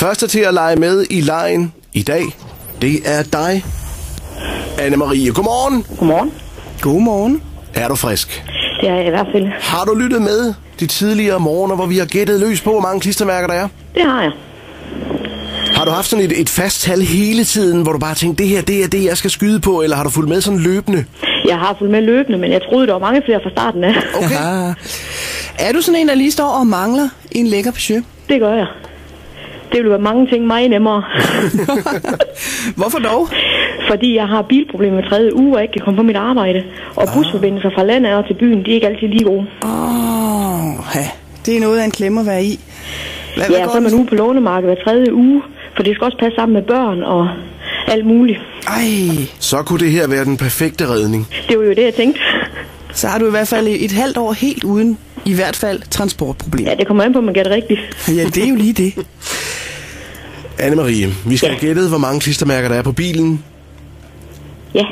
Første til at lege med i legen i dag, det er dig, Anne-Marie. Godmorgen. Godmorgen. Godmorgen. Er du frisk? Det er jeg i hvert fald. Har du lyttet med de tidligere morgener, hvor vi har gættet løs på, hvor mange klistermærker der er? Det har jeg. Har du haft sådan et fast tal hele tiden, hvor du bare tænkte, det her, det er det, jeg skal skyde på, eller har du fulgt med sådan løbende? Jeg har fulgt med løbende, men jeg troede, der var mange flere fra starten af. Okay. Ja. Er du sådan en, der lige står og mangler en lækker pêche? Det gør jeg. Det ville være mange ting meget nemmere. Hvorfor dog? Fordi jeg har bilproblemer 3. uge, og ikke kan komme på mit arbejde. Og busforbindelser fra landet og til byen, de er ikke altid lige gode. Det er noget af en klemme at være i. Hvad Så er man ude på lånemarkedet hver 3. uge, for det skal også passe sammen med børn og alt muligt. Så kunne det her være den perfekte redning. Det var jo det, jeg tænkte. Så har du i hvert fald et halvt år helt uden, i hvert fald, transportproblemer. Ja, det kommer an på, om man gætter rigtigt. Ja, det er jo lige det. Anne-Marie, vi skal have gættet, hvor mange klistermærker der er på bilen. Ja.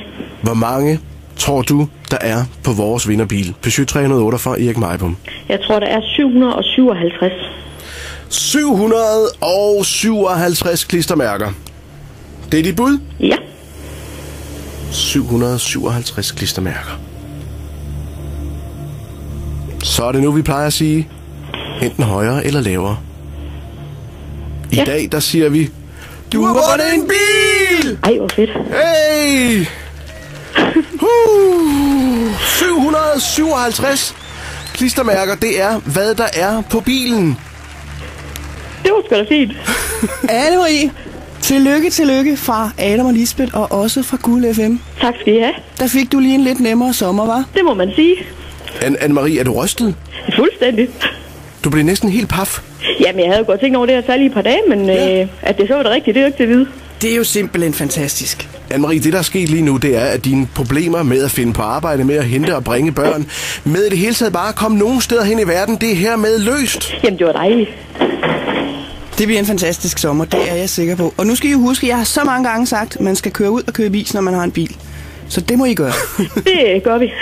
Hvor mange tror du, der er på vores vinderbil? Peugeot 308 fra Erik Meibom. Jeg tror, der er 757. 757 klistermærker. Det er dit bud? Ja. 757 klistermærker. Så er det nu, vi plejer at sige, enten højere eller lavere. I dag, der siger vi, du har vundet en bil! Ej, hvor fedt. Hey! 757 klistermærker, det er, hvad der er på bilen. Det var sgu da fint. Anne-Marie, tillykke fra Adam og Lisbeth, og også fra Guld FM. Tak skal I have. Der fik du lige en lidt nemmere sommer, hva'? Det må man sige. Anne-Marie, er du rystet? Fuldstændig. Du blev næsten helt paf. Jamen, jeg havde godt tænkt over det her særligt et par dage, men at det så var det rigtigt, det er jo ikke til at vide. Det er jo simpelthen fantastisk. Anne-Marie, det der er sket lige nu, det er, at dine problemer med at finde på arbejde, med at hente og bringe børn, med det hele taget bare at komme nogen steder hen i verden, det er hermed løst. Jamen, det var dejligt. Det bliver en fantastisk sommer, det er jeg sikker på. Og nu skal I huske, at jeg har så mange gange sagt, at man skal køre ud og køre i bil, når man har en bil. Så det må I gøre. Det gør vi.